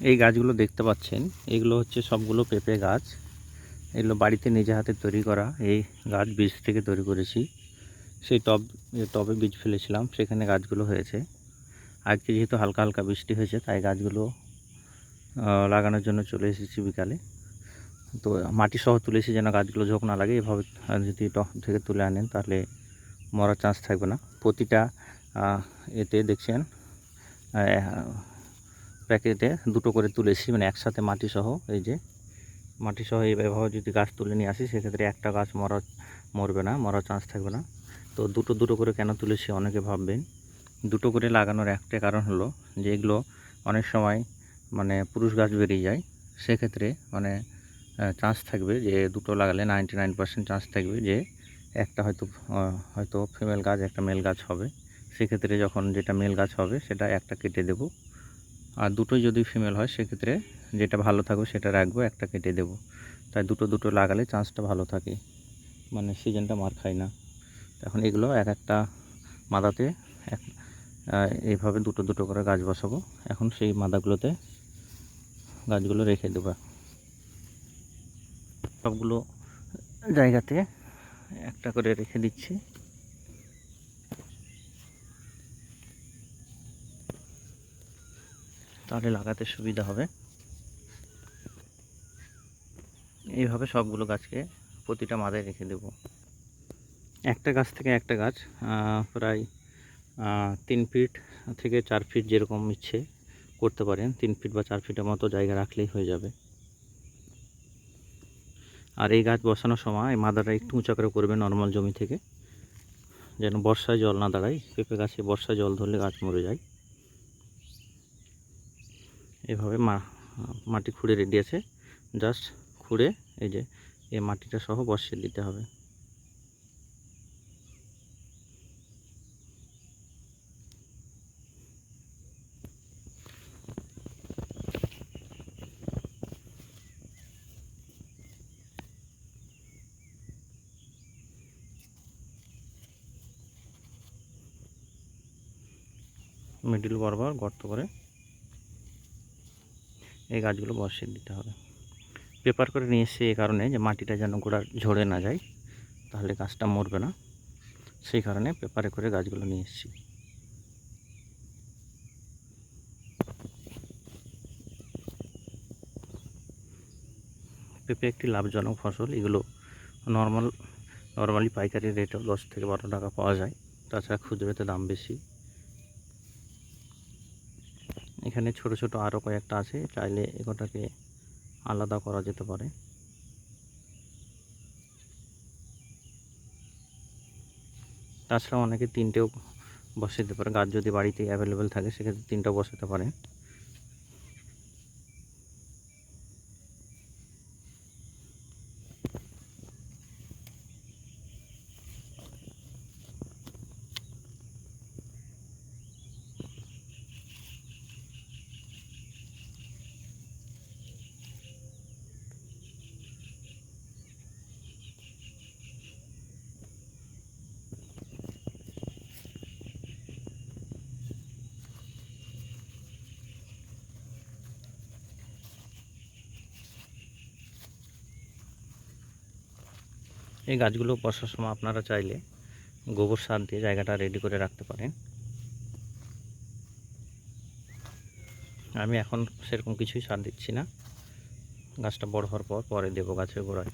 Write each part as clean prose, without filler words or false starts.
এই গাছগুলো দেখতে পাচ্ছেন, এগুলো হচ্ছে সবগুলো পেঁপে গাছ। এগুলো বাড়িতে নিজে হাতে তৈরি করা এই গাছ, বীজ থেকে তৈরি করেছি। সেই টবে বীজ ফেলেছিলাম, সেখানে গাছগুলো হয়েছে। আজকে যেহেতু হালকা হালকা বৃষ্টি হয়েছে, তাই গাছগুলো লাগানোর জন্য চলে এসেছি বিকালে। তো মাটি সহ তুলেছি যেন গাছগুলো ঝোঁক না লাগে। এভাবে যদি টব থেকে তুলে আনেন তাহলে মরার চান্স থাকবে না। প্রতিটা এতে দেখছেন প্যাকেটে দুটো করে তুলেছি, মানে একসাথে মাটি সহ। এই যে মাটি সহ এইভাবে যদি গাছ তুলে নিয়ে আসি, সেক্ষেত্রে একটা গাছ মরবে না, মরার চান্স থাকবে না। তো দুটো দুটো করে কেন তুলেছি অনেকে ভাববেন। দুটো করে লাগানোর একটা কারণ হলো যে এগুলো অনেক সময় মানে পুরুষ গাছ বেরিয়ে যায়। সেক্ষেত্রে মানে চান্স থাকবে যে দুটো লাগালে 99% চান্স থাকবে যে একটা হয়তো ফিমেল গাছ, একটা মেল গাছ হবে। সেক্ষেত্রে যখন যেটা মেল গাছ হবে সেটা একটা কেটে দেব, আর দুটোই যদি ফিমেল হয় সেক্ষেত্রে যেটা ভালো থাকবে সেটা রাখবো, একটা কেটে দেব। তাই দুটো দুটো লাগালে চান্সটা ভালো থাকে, মানে সিজনটা মার খায় না। এখন এগুলো এক একটা মাদাতে এইভাবে দুটো দুটো করে গাছ বসাবো। এখন সেই মাদাগুলোতে গাছগুলো রেখে দেবো। সবগুলো জায়গাতে একটা করে রেখে দিচ্ছি, তাহলে লাগাতে সুবিধা হবে। এইভাবে সবগুলো গাছকে প্রতিটা মাদায় রেখে দেব। একটা গাছ থেকে একটা গাছ প্রায় 3 ফিট থেকে 4 ফিট যেরকম ইচ্ছে করতে পারেন। 3 ফিট বা 4 ফিটের মতো জায়গা রাখলেই হয়ে যাবে। আর এই গাছ বসানোর সময় এই মাদাটা একটু উঁচা করে করবে নর্মাল জমি থেকে, যেন বর্ষায় জল না দাঁড়ায়। পেঁপে গাছে বর্ষায় জল ধরলে গাছ মরে যায়। এভাবে মাটি খুঁড়ে রেডি আছে, জাস্ট খুঁড়ে এই যে এই মাটিটা সহ বসিয়ে দিতে হবে। মিডিল বরাবর গর্ত করে এই গাছগুলো বসিয়ে দিতে হবে। পেপার করে নিয়ে এসেছি এই কারণে যে মাটিটা যেন গোড়া ঝরে না যায়, তাহলে গাছটা মরবে না। সেই কারণে পেপারে করে গাছগুলো নিয়ে এসেছি। পেঁপে একটি লাভজনক ফসল। এগুলো নর্মালি পাইকারি রেটেও 10 থেকে 12 টাকা পাওয়া যায়। তাছাড়া খুচরোতে দাম বেশি। এখানে ছোট ছোট আরও কয়েকটা আছে, চাইলে এগুলোটাকে আলাদা করা যেতে পারে। তাছাড়া অনেকে তিনটেও বসাতে পারে, গাছ যদি বাড়িতে অ্যাভেলেবেল থাকে সেক্ষেত্রে তিনটাও বসাতে পারে। এই গাছগুলো বসার সময় আপনারা চাইলে গোবর সার দিয়ে জায়গাটা রেডি করে রাখতে পারেন। আমি এখন সেরকম কিছুই সার দিচ্ছি না, গাছটা বড় হওয়ার পর পরে দেবো গাছের গোড়ায়।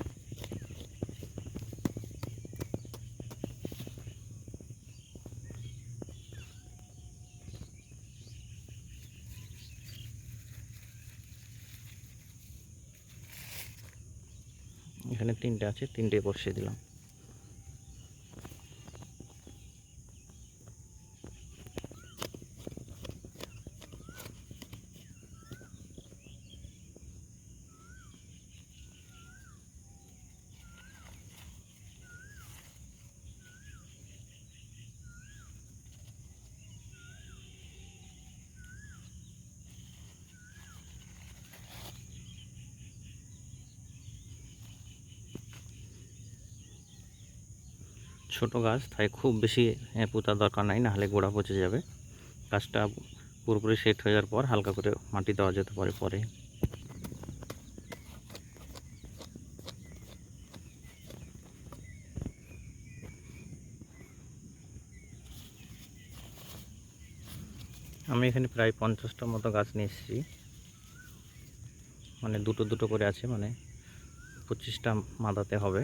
এখানে তিনটে আছে, তিনটে বসিয়ে দিলাম। ছোট গাছ, তাই খুব বেশি পোঁতার দরকার নাই, নাহলে গোড়া পচে যাবে। গাছটা পুরোপুরি সেট হয়ে যাওয়ার পর হালকা করে মাটি দেওয়া যেতে পারে পরে। আমি এখানে প্রায় 50টার মতো গাছ নিয়ে এসেছি, মানে দুটো দুটো করে আছে, মানে 25টা মাদাতে হবে।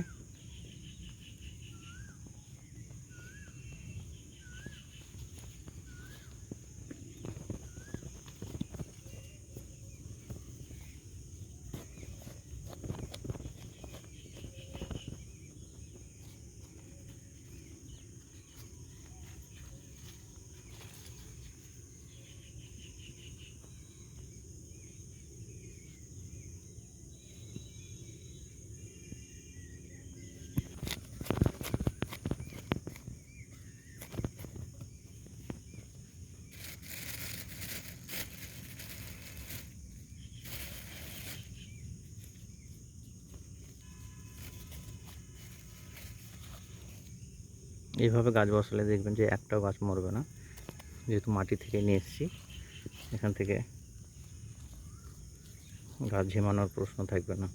এইভাবে গাছ বসালে দেখবেন যে একটাও গাছ মরবে না, যেহেতু মাটি থেকে নিয়ে এসেছি। এখান থেকে গাছ ঝিমানোর প্রশ্ন থাকবে না।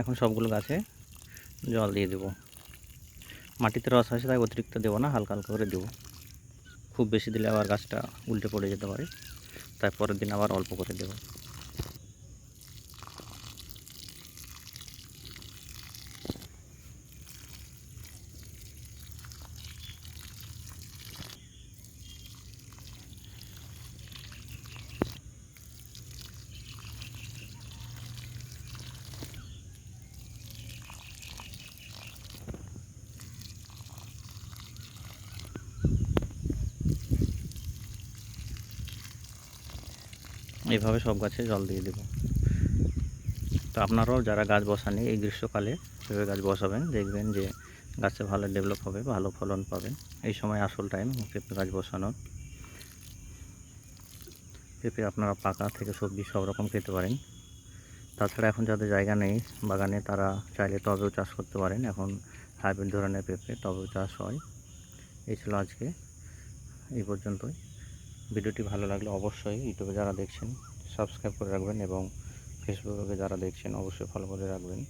এখন সবগুলো গাছে জল দিয়ে দেবো। মাটিতে রস আছে তাই অতিরিক্ত দেবো না, হালকা হালকা করে দেবো। খুব বেশি দিলে আবার গাছটা উল্টে পড়ে যেতে পারে, তাই পরের দিন আবার অল্প করে দেবো। এইভাবে সব গাছে জল দিয়ে দেবো। তো আপনারাও যারা গাছ বসাননি এই গ্রীষ্মকালে পেঁপে গাছ বসাবেন, দেখবেন যে গাছে ভালো ডেভেলপ হবে, ভালো ফলন পাবেন। এই সময় আসল টাইম পেঁপে গাছ বসানোর। পেঁপে আপনারা পাকা থেকে সবজি সব রকম খেতে পারেন। তাছাড়া এখন যাদের জায়গা নেই বাগানে, তারা চাইলে টবেও চাষ করতে পারেন। এখন হাইব্রিড ধরনের পেঁপে টবেও চাষ হয়। এই ছিল আজকে এই পর্যন্তই। ভিডিওটি ভালো লাগলে অবশ্যই ইউটিউবে যারা দেখছেন সাবস্ক্রাইব করে রাখবেন, এবং ফেসবুকে যারা দেখছেন অবশ্যই ফলো করে রাখবেন।